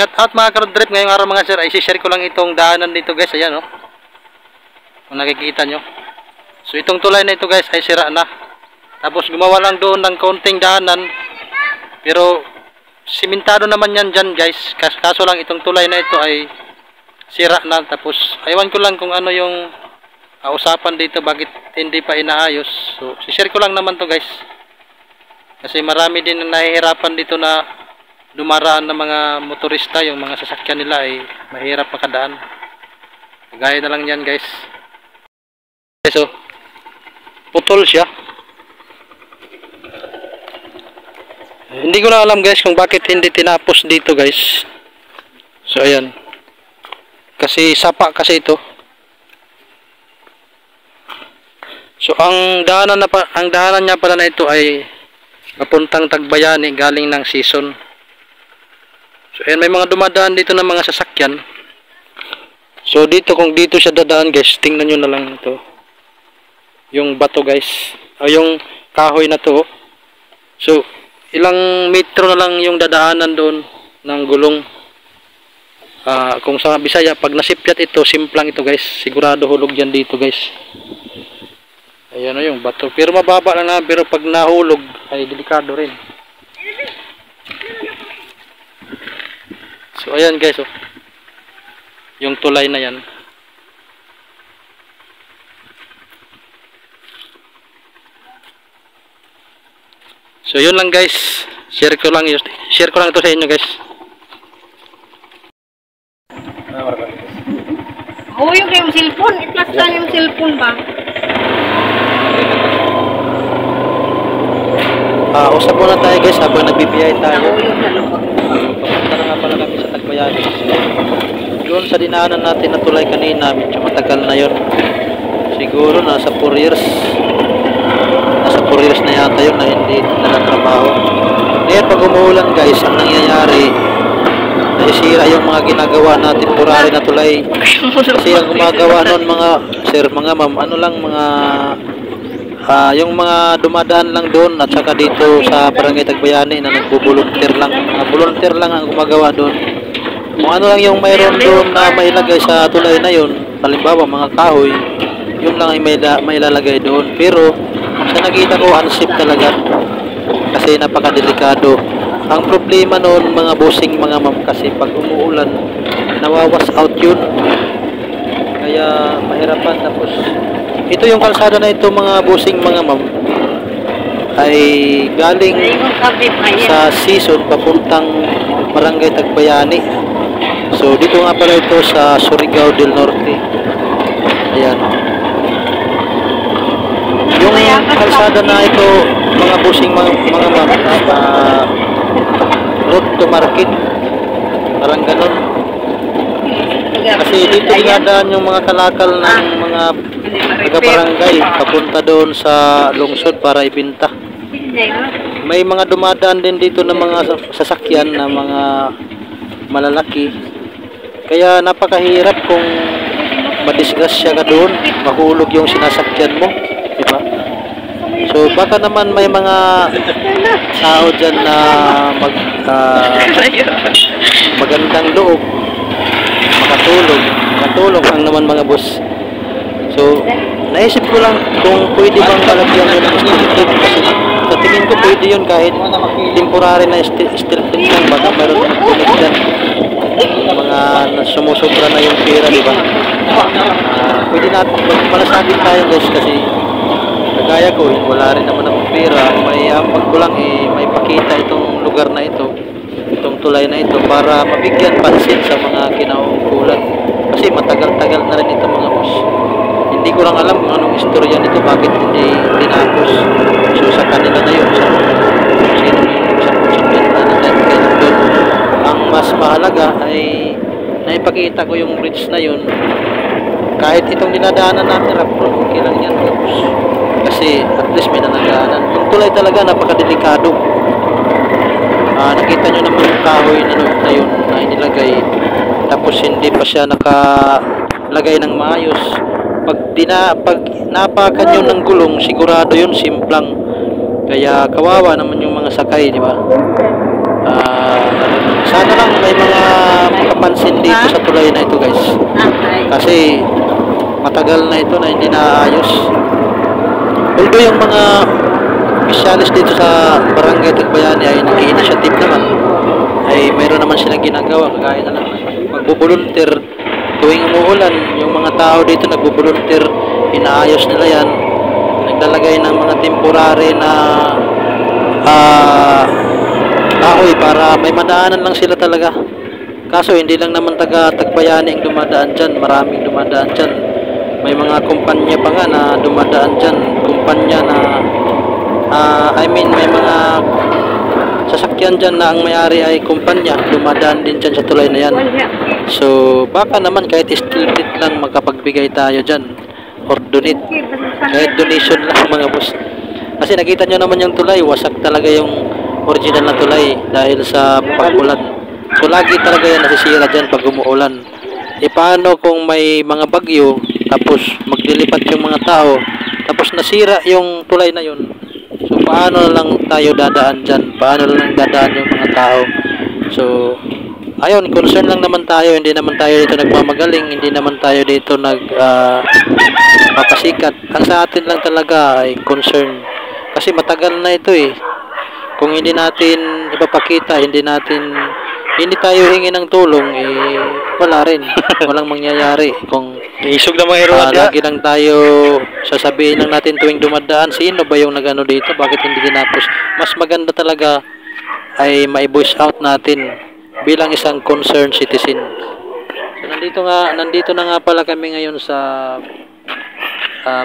Shout out mga ka-road trip ngayong araw mga sir. Ay share ko lang itong daanan dito guys. Ayan oh. Kung nakikita nyo. So itong tulay na ito guys ay sira na. Tapos gumawa lang doon ng konting daanan. Pero simentado naman yan dyan guys. Kaso lang itong tulay na ito ay sira na. Tapos aywan ko lang kung ano yung usapan dito. Bakit hindi pa inaayos. So share ko lang naman to guys. Kasi marami din na nahihirapan dito na dumaraan ng mga motorista, yung mga sasakyan nila ay mahirap makadaan. Gaya na lang yan guys. So, putol siya. Hindi ko na alam guys kung bakit hindi tinapos dito guys. So ayan. Kasi sapa kasi ito. So ang daanan niya pala na ito ay papuntang Tagbayani galing ng season. So ayan, may mga dumadaan dito ng mga sasakyan. So dito, kung dito siya dadaan guys, tingnan nyo na lang ito. Yung bato guys, o yung kahoy na to. So ilang metro na lang yung dadaanan doon ng gulong. Kung sa Bisaya, pag nasipyat ito, simplang ito guys. Sigurado hulog yan dito guys. Ayan o yung bato. Pero mababa lang na, pero pag nahulog ay delikado rin. So ayan guys oh. Yung tulay na yan. So yun lang guys. Share ko lang ito sa inyo guys. Oh, yung kayong cellphone, i-plus lang yung cellphone ba? Usap muna tayo guys habang nagbibiyay tayo. Papunta na nga pala kami sa Tagbayani. Doon sa dinaanan natin na tulay kanina, medyo matagal na yon. Siguro nasa 4 years. Nasa 4 years na yata yun na hindi nanatrabaho. Ngayon pag umuulan guys, ang nangyayari, nasisira yung mga ginagawa na temporary na tulay. Kasi ang gumagawa noon mga sir, mga ma'am, ano lang mga yung mga dumadaan lang doon at saka dito sa Barangay Tagbayani na nagbubulunteer lang, mga volunteer lang ang gumagawa doon. Kung ano lang yung mayroon doon na mailagay sa tulay na yun, halimbawa mga kahoy, yun lang ay may ilalagay doon. Pero sa nakita ko, unsafe talaga kasi napakadelikado. Ang problema noon mga bossing, mga ma'am, kasi pag umuulan nawawas out yun, kaya mahirapan. Tapos ito yung kalsada na ito mga bossing, mga ma'am, ay galing sa season papuntang Barangay Tagbayani. So dito nga pala ito sa Surigao del Norte. Ayan. Yung kalsada na ito mga bossing, mga ma'am, road to market, parang ganun. Kasi dito dinadaan yung mga kalakal ng mga taga-barangay papunta doon sa lungsod para ibenta. May mga dumadaan din dito ng mga sasakyan na mga malalaki. Kaya napakahirap kung madisgrasya ka doon, mahulog yung sinasakyan mo, di ba? So baka naman may mga tao dyan na magandang loob, makatulong lang naman mga boss. So naisip ko lang kung pwede bang palagyan yun ng steel tip, kasi sa tingin ko pwede yun kahit temporary na steel tip lang. Baka meron tunig dyan, mga sumusobra na yung pera, di ba? Pwede natin malasabing tayo guys, kasi kagaya ko, wala rin naman akong pera. May ambag ko lang may pakita itong lugar na ito, itong tulay na ito, para mabigyan pansin sa mga kinaukulan. Kasi matagal-tagal na rin ito mga boss. Hindi ko lang alam kung anong istorya nito, bakit hindi tinapos. So sa kanila na yun, sa sino yung nagsakyan na nagkailan doon. Ang mas mahalaga ay naipakita ko yung bridge na yun. Kahit itong dinadaanan natin rough road, okay lang yan mga boss. Kasi at least may nanadaanan. Yung tulay talaga napakadelikado. Nakita nyo naman yung kahoy na yun na inilagay, tapos hindi pa siya nakalagay ng maayos. Pag napakan yun ng gulong, sigurado yun simplang. Kaya kawawa naman yung mga sakay, di ba? Sana lang may mga mapapansin dito sa tulay na ito, guys. Okay. Kasi matagal na ito na hindi naayos. Although yung mga opisyalis dito sa Barangay Tagbayani ay nag-i-initiative naman, ay mayroon naman silang ginagawa, kagaya na lang magbubuluntir tuwing umuulan. Yung mga tao dito nagbubuluntir, inaayos nila yan, naglalagay ng mga temporary na kahoy para may madaanan lang sila talaga. Kaso hindi lang naman taga Tagbayani ang dumadaan dyan, maraming dumadaan dyan. May mga kumpanya pa nga na dumadaan dyan, kumpanya na may mga sasakyan dyan na ang may-ari ay kumpanya, dumadaan din dyan sa tulay na yan. So baka naman kahit steel plate lang makapagbigay tayo dyan or donate, kahit donation lang mga boss. Kasi nakita nyo naman yung tulay, wasak talaga yung original na tulay dahil sa pag-ulan. So lagi talaga yan nasisira dyan pag umuulan. E paano kung may mga bagyo, tapos maglilipat yung mga tao, tapos nasira yung tulay na yun? So paano lang tayo dadaan dyan? Paano lang dadaan yung mga tao? So ayun, concern lang naman tayo. Hindi naman tayo dito nagmamagaling, hindi naman tayo dito papasikat. Ang sa atin lang talaga ay concern. Kasi matagal na ito eh. Kung hindi natin ipapakita, hindi tayo hingi ng tulong, eh wala rin. Walang mangyayari. Kung Isog na mga hero lagi lang tayo sasabihin lang natin tuwing dumadaan, sino ba yung nagano dito, bakit hindi tinapos? Mas maganda talaga ay mai-voice out natin bilang isang concerned citizen. So nandito na nga pala kami ngayon sa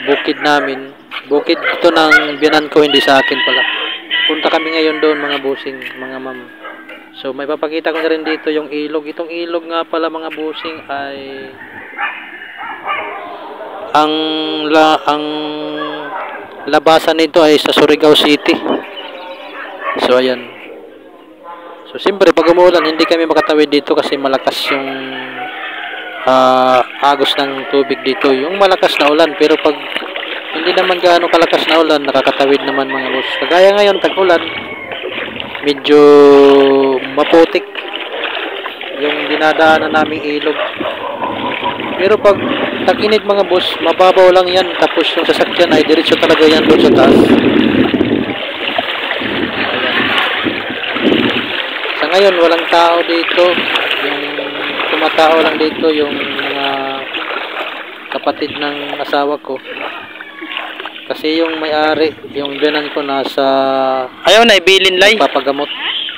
bukid namin. Bukid ito ng biyanan ko, hindi sa akin pala. Punta kami ngayon doon mga busing, mga ma'am. So may papakita ko na rin dito yung ilog. Itong ilog nga pala mga busing ay ang labasan nito ay sa Surigao City. So ayan. So siyempre pag umuulan hindi kami makatawid dito kasi malakas yung agos ng tubig dito. Yung malakas na ulan, pero pag hindi naman gaano kalakas na ulan, nakakatawid naman mga boss. Kagaya ngayon tag-ulan, medyo maputik yung dinadaanan naming ilog. Pero pag tag-init mga boss, mababaw lang yan, tapos yung sasakyan ay diretso talaga yan doon sa taas. Sa ngayon walang tao dito, yung tumatao lang dito yung mga kapatid ng asawa ko. Kasi yung may-ari, yung biyanan ko nasa Ayaw na ibilin lay. papagamot.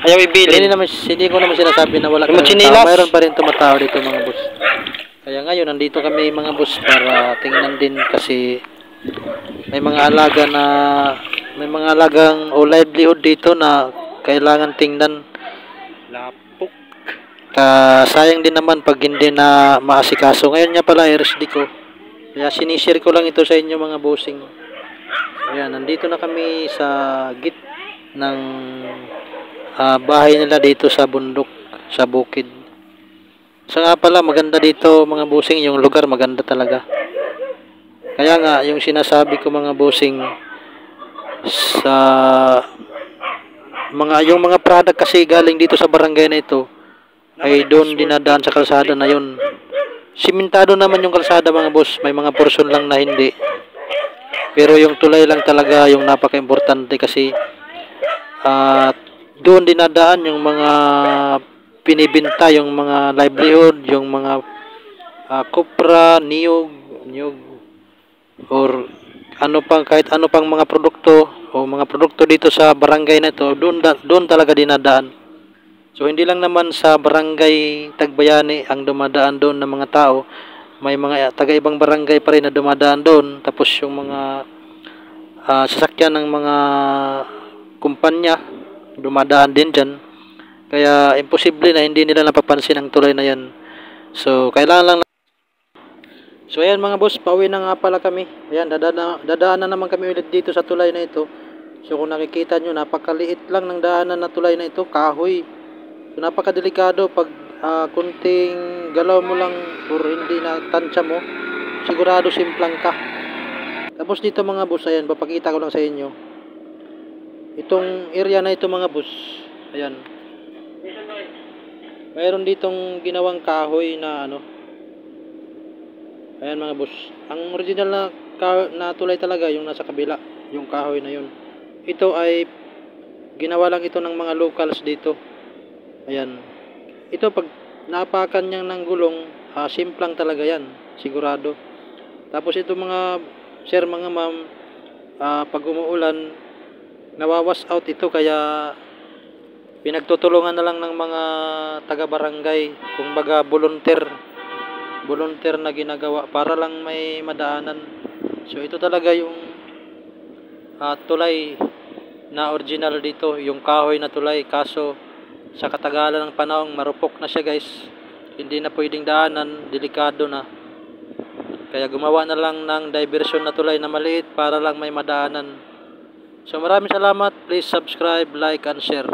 Ayaw Hindi ibilin. ko naman sinasabi na wala Yung talagang chinilas. tao. Mayroon pa rin tumatao dito mga boss. Kaya ngayon nandito kami mga boss para tingnan din kasi may mga alagang o livelihood dito na kailangan tingnan. Lapok. Sayang din naman pag hindi na maasikaso. Ngayon nga pala RSD ko. Kaya sinishare ko lang ito sa inyo mga bossing. Ayan, nandito na kami sa git ng bahay nila dito sa bundok, sa bukid. So nga pala, maganda dito mga bossing, yung lugar maganda talaga. Kaya nga, yung sinasabi ko mga bossing, sa yung mga product kasi galing dito sa barangay na ito, ay doon dinadaan sa kalsada na yun. Simentado naman yung kalsada mga boss, may mga portion lang na hindi. Pero yung tulay lang talaga yung napaka-importante kasi doon dinadaan yung mga pinibinta, yung mga livelihood, yung mga kopra, niyog, or kahit ano pang mga produkto o mga produkto dito sa barangay na ito, doon talaga dinadaan. So hindi lang naman sa barangay Tagbayani ang dumadaan doon ng mga tao, may mga taga-ibang barangay pa rin na dumadaan doon, tapos yung mga sasakyan ng mga kumpanya dumadaan din dyan. Kaya imposible na hindi nila napapansin ang tulay na yan. So kailangan lang. So ayan mga boss, pauwi na nga pala kami. Ayan, dadaan na naman kami ulit dito sa tulay na ito. So kung nakikita nyo, napakaliit lang ng daanan na tulay na ito, kahoy. So napakadelikado pag kunting galaw mo lang or hindi na tansya mo, sigurado simplang ka. Tapos dito mga boss, ayan, papakita ko lang sa inyo. Itong area na ito mga boss, ayan. Mayroon ditong ginawang kahoy na ano. Ayan mga boss. Ang original na tulay talaga yung nasa kabila, yung kahoy na yun. Ito ay ginawa lang ito ng mga locals dito. Ayan. Ito pag napakan niya ng gulong, simplang talaga yan, sigurado. Tapos ito mga sir, mga ma'am, pag umuulan, nawawas out ito, kaya pinagtutulungan na lang ng mga taga-barangay, kumbaga volunteer na ginagawa para lang may madaanan. So ito talaga yung tulay na original dito, yung kahoy na tulay, kaso sa katagalan ng panahon marupok na siya guys, hindi na pwedeng daanan, delikado na, kaya gumawa na lang ng diversion na tulay na maliit para lang may madaanan. So maraming salamat, please subscribe, like and share.